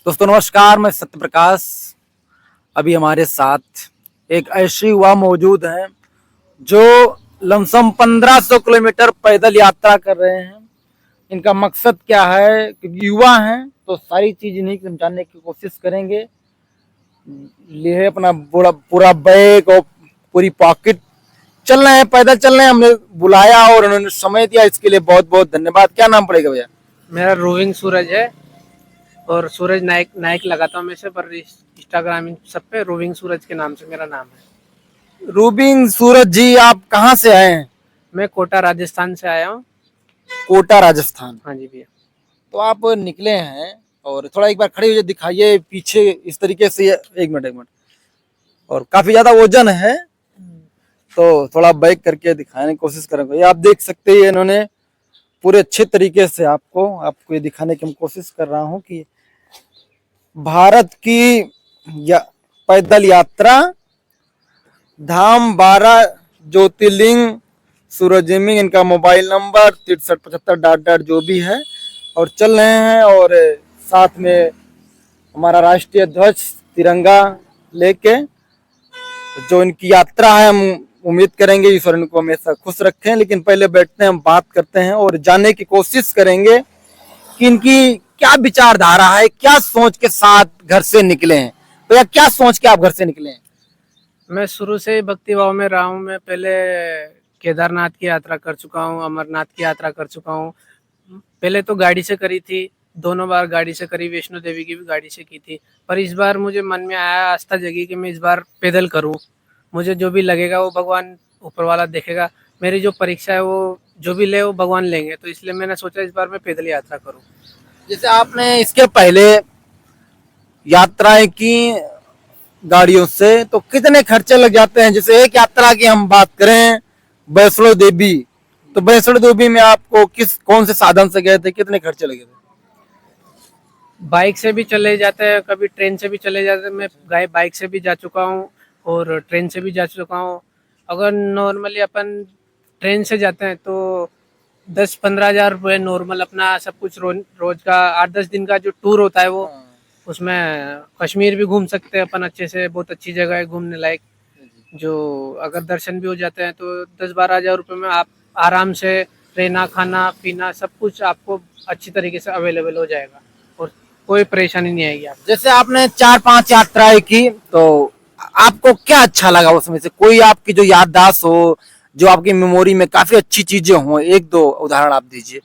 दोस्तों नमस्कार, मैं सत्य प्रकाश। अभी हमारे साथ एक ऐसे युवा मौजूद हैं जो लमसम 1500 किलोमीटर पैदल यात्रा कर रहे हैं। इनका मकसद क्या है? क्योंकि युवा हैं तो सारी चीज इन्हीं को समझाने की कोशिश करेंगे। लिए अपना पूरा पूरा बैग और पूरी पॉकेट चल रहे हैं, पैदल चल रहे हैं। हमने बुलाया और उन्होंने समय दिया, इसके लिए बहुत बहुत धन्यवाद। क्या नाम पड़ेगा भैया? मेरा रोविंग सूरज है और सूरज नायक नायक लगाता हूँ मैं से, पर इंस्टाग्राम इन सब पे रोविंग सूरज के नाम से मेरा नाम है। रूबिंग सूरज जी, आप कहाँ से आए हैं? मैं कोटा राजस्थान से आया हूँ। कोटा राजस्थान। हाँ जी भैया। तो आप निकले हैं और थोड़ा एक बार खड़े हुए दिखाइए पीछे इस तरीके से। एक मिनट एक मिनट। और काफी ज्यादा वजन है तो थोड़ा बैक करके दिखाने की कोशिश करेंगे। ये आप देख सकते हैं, इन्होंने पूरे अच्छे तरीके से आपको ये दिखाने की मैं कोशिश कर रहा हूँ कि भारत की पैदल यात्रा, धाम 12 ज्योतिर्लिंग, सूरजमिंग, इनका मोबाइल नंबर 6375 जो भी है, और चल रहे हैं। और साथ में हमारा राष्ट्रीय ध्वज तिरंगा लेके जो इनकी यात्रा है, हम उम्मीद करेंगे ईश्वर इनको हमेशा खुश रखें। लेकिन पहले बैठते हैं, हम बात करते हैं और जानने की कोशिश करेंगे कि इनकी क्या विचारधारा है, क्या सोच के साथ घर से निकले हैं। तो या क्या सोच के आप घर से निकले हैं? मैं शुरू से ही भक्ति भाव में रहा हूँ। मैं पहले केदारनाथ की यात्रा कर चुका हूँ, अमरनाथ की यात्रा कर चुका हूँ। पहले तो गाड़ी से करी थी, दोनों बार गाड़ी से करी, वैष्णो देवी की भी गाड़ी से की थी। पर इस बार मुझे मन में आया, आस्था जगी कि मैं इस बार पैदल करूँ। मुझे जो भी लगेगा वो भगवान ऊपर वाला देखेगा। मेरी जो परीक्षा है वो जो भी ले वो भगवान लेंगे, तो इसलिए मैंने सोचा इस बार मैं पैदल यात्रा करूँ। जैसे आपने इसके पहले यात्राएं की गाड़ियों से, तो कितने खर्चे लग जाते हैं? जैसे एक यात्रा की हम बात करें, वैष्णो देवी, तो वैष्णो देवी में आपको कौन से साधन से गए थे, कितने खर्चे लगे थे? बाइक से भी चले जाते हैं, कभी ट्रेन से भी चले जाते हैं। मैं बाइक से भी जा चुका हूँ और ट्रेन से भी जा चुका हूँ। अगर नॉर्मली अपन ट्रेन से जाते हैं तो 10-15 हज़ार रुपये नॉर्मल अपना सब कुछ रोज का 8-10 दिन का जो टूर होता है वो, उसमें कश्मीर भी घूम सकते हैं अपन अच्छे से। बहुत अच्छी जगह है घूमने लायक। जो अगर दर्शन भी हो जाते हैं तो 10-12 हज़ार रुपये में आप आराम से रहना, खाना पीना सब कुछ आपको अच्छी तरीके से अवेलेबल हो जाएगा और कोई परेशानी नहीं आएगी आप। जैसे आपने 4-5 यात्राएं की, तो आपको क्या अच्छा लगा उसमें से? कोई आपकी जो याददाश्त हो, जो आपकी मेमोरी में काफी अच्छी चीजें हो, एक दो उदाहरण आप दीजिए।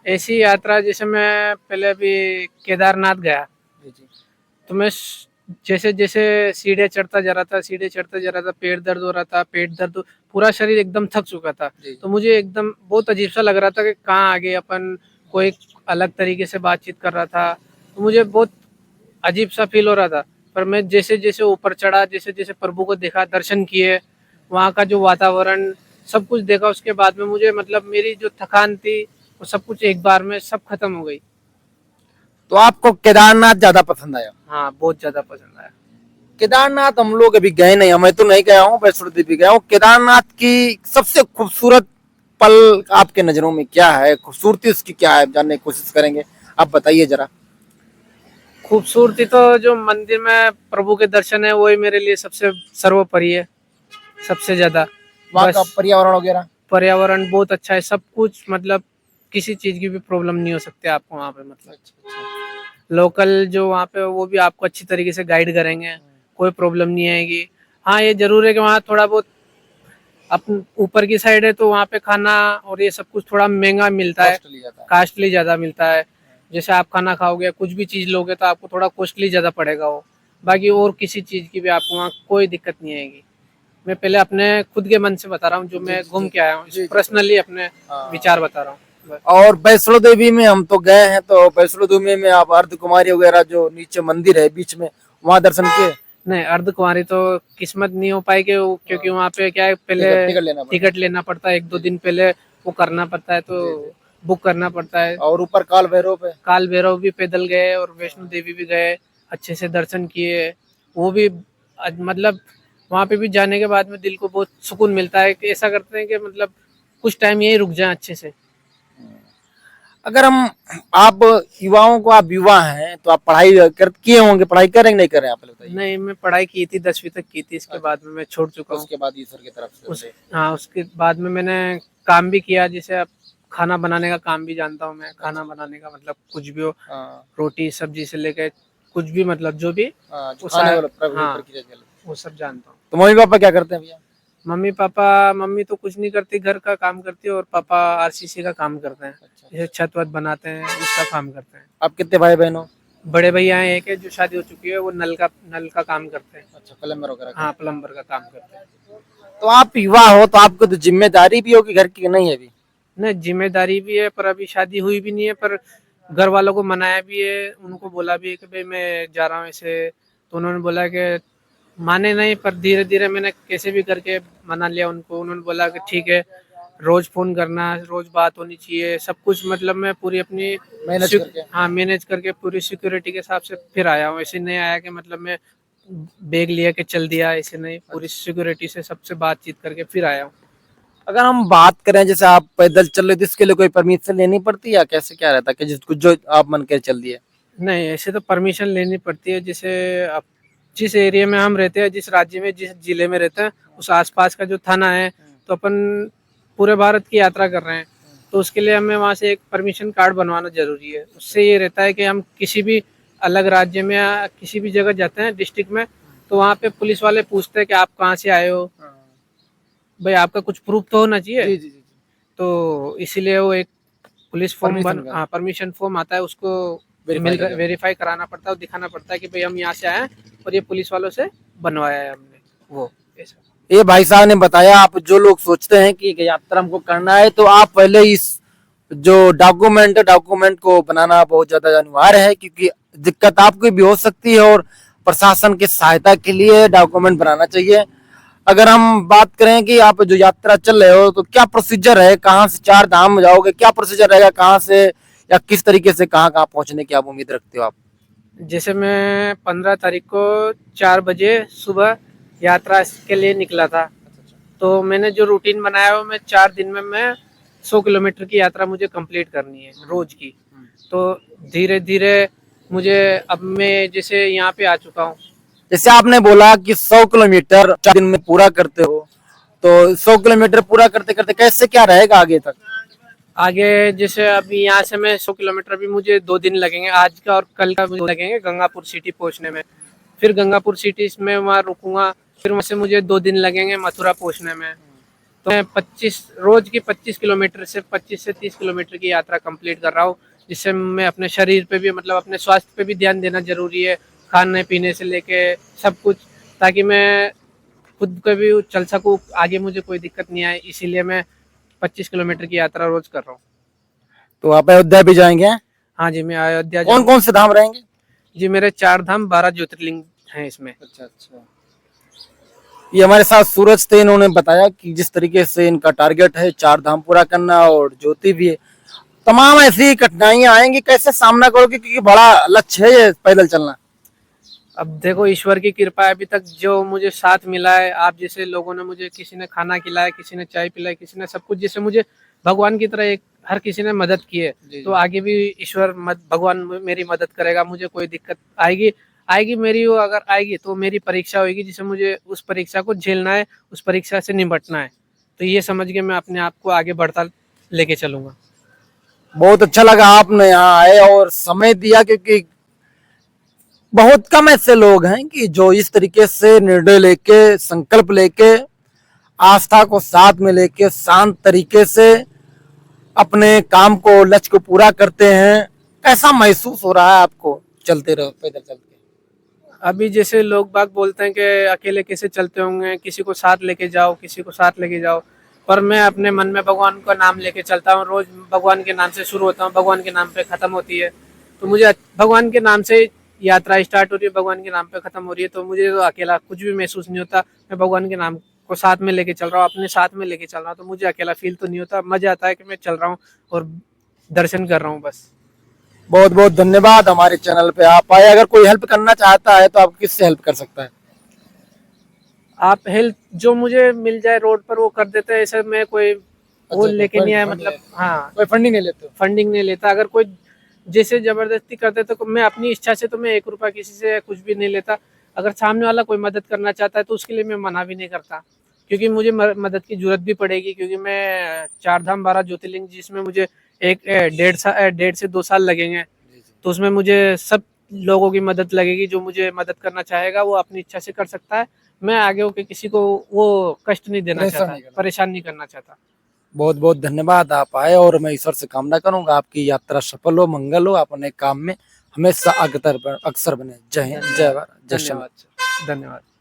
ऐसी यात्रा जैसे मैं पहले अभी केदारनाथ गया, तो मैं जैसे जैसे सीढ़ियाँ चढ़ता जा रहा था, सीढ़ियाँ चढ़ता जा रहा था, पेट दर्द हो रहा था, पेट दर्द, पूरा शरीर एकदम थक चुका था। तो मुझे एकदम बहुत अजीब सा लग रहा था कि कहाँ आगे अपन, कोई अलग तरीके से बातचीत कर रहा था। तो मुझे बहुत अजीब सा फील हो रहा था। पर मैं जैसे जैसे ऊपर चढ़ा, जैसे जैसे प्रभु को देखा, दर्शन किए, वहाँ का जो वातावरण सब कुछ देखा, उसके बाद में मुझे मतलब मेरी जो थकान थी वो सब कुछ एक बार में सब खत्म हो गई। तो आपको केदारनाथ ज्यादा पसंद आया? हाँ, बहुत ज्यादा पसंद आया। केदारनाथ हम लोग अभी गए नहीं, मैं तो नहीं गया हूँ, वैष्णो देवी गया हूँ। केदारनाथ की सबसे खूबसूरत पल आपके नजरों में क्या है? खूबसूरती उसकी क्या है, जानने की कोशिश करेंगे। आप बताइए जरा। खूबसूरती तो जो मंदिर में प्रभु के दर्शन है वही मेरे लिए सबसे सर्वोपरि है, सबसे ज्यादा। वहाँ का बस पर्यावरण वगैरह? पर्यावरण बहुत अच्छा है, सब कुछ मतलब किसी चीज की भी प्रॉब्लम नहीं हो सकती आपको वहाँ पे। मतलब लोकल जो वहाँ पे वो भी आपको अच्छी तरीके से गाइड करेंगे, कोई प्रॉब्लम नहीं आएगी। हाँ, ये जरूर है कि वहाँ थोड़ा बहुत अपन ऊपर की साइड है तो वहाँ पे खाना और ये सब कुछ थोड़ा महंगा मिलता है, कॉस्टली ज्यादा मिलता है। जैसे आप खाना खाओगे, कुछ भी चीज लोगे तो आपको थोड़ा कॉस्टली ज्यादा पड़ेगा वो। बाकी और किसी चीज की भी आपको वहाँ कोई दिक्कत नहीं आएगी। मैं पहले अपने खुद के मन से बता रहा हूँ, जो मैं घूम के आया हूँ, पर्सनली अपने विचार बता रहा हूँ। और वैष्णो देवी में हम तो गए हैं, तो वैष्णो देवी में आप अर्ध कुमारी वगैरह जो नीचे मंदिर है बीच में, वहाँ दर्शन किए? नहीं, अर्धकुंवारी तो किस्मत नहीं हो पाएगी क्योंकि वहाँ पे क्या है, पहले टिकट लेना पड़ता है, 1-2 दिन पहले वो करना पड़ता है, तो बुक करना पड़ता है। और ऊपर काल भैरव पे? काल भैरव भी पैदल गए और वैष्णो देवी भी गए, अच्छे से दर्शन किए। वो भी मतलब वहाँ पे भी जाने के बाद में दिल को बहुत सुकून मिलता है कि ऐसा करते हैं कि मतलब कुछ टाइम यही रुक जाए अच्छे से। अगर हम आप युवाओं को, आप युवा हैं तो आप पढ़ाई किए होंगे, पढ़ाई करेंगे नहीं कर रहे हैं, आप बताइए। नहीं, मैं पढ़ाई की थी 10वीं तक की थी, इसके बाद में मैं छोड़ चुका हूँ। उसके बाद ईश्वर की तरफ से हाँ, उसके बाद में मैंने काम भी किया, जैसे अब खाना बनाने का काम भी जानता हूँ मैं। खाना बनाने का मतलब कुछ भी हो, हाँ, रोटी सब्जी से लेके कुछ भी, मतलब जो भी हाँ, जो वो खाने वाला हाँ, प्रक्रिया चले। वो सब जानता हूँ। तो मम्मी पापा क्या करते हैं भैया? मम्मी तो कुछ नहीं करती, घर का काम करती है, और पापा आरसीसी का काम करते हैं। अच्छा, जैसे छत वत बनाते हैं, उसका काम करते हैं। आप कितने भाई बहन हो? बड़े भैया हैं, एक है जो शादी हो चुकी है, वो नल का काम करते हैं। अच्छा, प्लम्बर वगैरह का। हाँ, प्लम्बर का काम करते हैं। तो आप युवा हो तो आपको तो जिम्मेदारी भी होगी घर की, नहीं है अभी? नहीं, जिम्मेदारी भी है, पर अभी शादी हुई भी नहीं है, पर घर वालों को मनाया भी है, उनको बोला भी है कि भाई मैं जा रहा हूँ ऐसे। तो उन्होंने बोला कि माने नहीं, पर धीरे धीरे मैंने कैसे भी करके मना लिया उनको। उन्होंने बोला कि ठीक है, रोज फोन करना, रोज बात होनी चाहिए, सब कुछ, मतलब मैं पूरी अपनी मैनेज करके। हाँ, मैनेज करके पूरी सिक्योरिटी के हिसाब से फिर आया हूँ। ऐसे नहीं आया कि मतलब मैं बैग लिया के चल दिया, ऐसे नहीं, पूरी सिक्योरिटी से सबसे बातचीत करके फिर आया हूँ। अगर हम बात करें जैसे आप पैदल चल रहे थे, इसके लिए कोई परमिशन लेनी पड़ती है या कैसे क्या रहता है कि जिसको जो आप मन कर चल दिए? नहीं, ऐसे तो परमिशन लेनी पड़ती है। जैसे अब जिस एरिया में हम रहते हैं, जिस राज्य में, जिस जिले में रहते हैं, उस आसपास का जो थाना है, तो अपन पूरे भारत की यात्रा कर रहे हैं, तो उसके लिए हमें वहाँ से एक परमिशन कार्ड बनवाना जरूरी है। उससे ये रहता है कि हम किसी भी अलग राज्य में या किसी भी जगह जाते हैं डिस्ट्रिक्ट में, तो वहाँ पे पुलिस वाले पूछते हैं कि आप कहाँ से आए हो, भाई आपका कुछ प्रूफ तो होना चाहिए। जी जी जी। तो इसीलिए वो एक पुलिस फॉर्म परमिशन का। परमिशन फॉर्म आता है, उसको वेरीफाई करके। वेरीफाई कराना पड़ता है और दिखाना पड़ता है कि भाई हम यहाँ से आए हैं और ये पुलिस वालों से बनवाया है हमने, वो ऐसा। ये भाई साहब ने बताया, आप जो लोग सोचते हैं कि यात्रा हमको करना है तो आप पहले इस जो डॉक्यूमेंट को बनाना बहुत ज्यादा अनिवार्य है, क्योंकि दिक्कत आपको भी हो सकती है और प्रशासन की सहायता के लिए डॉक्यूमेंट बनाना चाहिए। अगर हम बात करें कि आप जो यात्रा चल रहे हो तो क्या प्रोसीजर है, कहाँ से चार धाम जाओगे, क्या प्रोसीजर रहेगा, कहाँ से या किस तरीके से कहाँ कहाँ पहुंचने की आप उम्मीद रखते हो आप? जैसे मैं 15 तारीख को 4 बजे सुबह यात्रा के लिए निकला था, तो मैंने जो रूटीन बनाया वो मैं 4 दिन में मैं 100 किलोमीटर की यात्रा मुझे कंप्लीट करनी है रोज की। तो धीरे धीरे मुझे, अब मैं जैसे यहाँ पे आ चुका हूँ। जैसे आपने बोला कि 100 किलोमीटर 4 दिन में पूरा करते हो, तो 100 किलोमीटर पूरा करते करते कैसे क्या रहेगा आगे तक? आगे जैसे अभी यहाँ से मैं 100 किलोमीटर भी मुझे 2 दिन लगेंगे, आज का और कल का मुझे लगेंगे गंगापुर सिटी पहुँचने में। फिर गंगापुर सिटी में वहाँ रुकूंगा, फिर वहाँ से मुझे 2 दिन लगेंगे मथुरा पहुँचने में। तो मैं 25 किलोमीटर से 25 से 30 किलोमीटर की यात्रा कंप्लीट कर रहा हूँ, जिससे मैं अपने शरीर पे भी, मतलब अपने स्वास्थ्य पे भी ध्यान देना जरूरी है, खाने पीने से लेके सब कुछ, ताकि मैं खुद को भी चल सकूँ, आगे मुझे कोई दिक्कत नहीं आए। इसीलिए मैं 25 किलोमीटर की यात्रा रोज कर रहा हूँ। तो आप अयोध्या भी जाएंगे? हाँ जी, मैं अयोध्या कौन कौन से धाम रहेंगे? जी, मेरे 4 धाम 12 ज्योतिर्लिंग हैं इसमें। अच्छा अच्छा। ये हमारे साथ सूरज थे, इन्होंने बताया कि जिस तरीके से इनका टारगेट है 4 धाम पूरा करना और ज्योति भी है। तमाम ऐसी कठिनाइयां आएंगी, कैसे सामना करोगे, क्योंकि बड़ा लक्ष्य है ये पैदल चलना। अब देखो, ईश्वर की कृपा है, अभी तक जो मुझे साथ मिला है, आप जैसे लोगों ने मुझे, किसी ने खाना खिलाया, किसी ने चाय पिलाई, किसी ने सब कुछ, जैसे मुझे भगवान की तरह एक हर किसी ने मदद की है, तो आगे भी ईश्वर भगवान मेरी मदद करेगा। मुझे कोई दिक्कत आएगी मेरी, वो अगर आएगी तो मेरी परीक्षा होगी, जिसे मुझे उस परीक्षा को झेलना है, उस परीक्षा से निपटना है। तो ये समझ के मैं अपने आप को आगे बढ़ता लेके चलूंगा। बहुत अच्छा लगा आपने यहाँ आए और समय दिया, क्योंकि बहुत कम ऐसे लोग हैं कि जो इस तरीके से निर्णय लेके, संकल्प लेके, आस्था को साथ में लेके शांत तरीके से अपने काम को, लक्ष्य को पूरा करते हैं। कैसा महसूस हो रहा है आपको चलते रहो, पैदल चलते? अभी जैसे लोग बाग बोलते हैं कि अकेले कैसे चलते होंगे, किसी को साथ लेके जाओ, किसी को साथ लेके जाओ, पर मैं अपने मन में भगवान का नाम लेके चलता हूँ। रोज भगवान के नाम से शुरू होता हूँ, भगवान के नाम पे खत्म होती है। तो मुझे भगवान के नाम से यात्रा स्टार्ट हो रही है, भगवान के नाम पे खत्म हो रही है, तो मुझे तो अकेला कुछ भी महसूस नहीं होता। मैं भगवान के नाम को साथ में लेके चल रहा हूँ, अपने साथ में लेके चल रहा हूँ, तो मुझे अकेला फील तो नहीं होता। मजा आता है कि मैं चल रहा हूँ और दर्शन कर रहा हूँ बस। बहुत बहुत धन्यवाद हमारे चैनल पे आप आए। अगर कोई हेल्प करना चाहता है तो आप किससे हेल्प कर सकता है? आप हेल्प जो मुझे मिल जाए रोड पर वो कर देते हैं, ऐसे मैं कोई वो अच्छा, लेके नहीं आया, फंड मतलब हाँ कोई फंडिंग नहीं लेते हो? फंडिंग नहीं लेता। अगर कोई जैसे जबरदस्ती करते तो मैं अपनी इच्छा से तो मैं 1 रुपया किसी से कुछ भी नहीं लेता। अगर सामने वाला कोई मदद करना चाहता है तो उसके लिए मैं मना भी नहीं करता, क्योंकि मुझे मदद की जरूरत भी पड़ेगी, क्योंकि मैं 4 धाम 12 ज्योतिर्लिंग जिसमें मुझे एक 1.5 से 2 साल लगेंगे, तो उसमें मुझे सब लोगों की मदद लगेगी। जो मुझे मदद करना चाहेगा वो अपनी इच्छा से कर सकता है। मैं आगे होके किसी को वो कष्ट नहीं देना परेशान चाहता, नहीं करना। परेशान नहीं करना चाहता। बहुत बहुत धन्यवाद, आप आए, और मैं ईश्वर से कामना करूंगा आपकी यात्रा सफल हो, मंगल हो, अपने काम में हमेशा अग्रतर अक्सर बने। जय हिंद, जय भारत, जय श्री राम। धन्यवाद, धन्यवाद।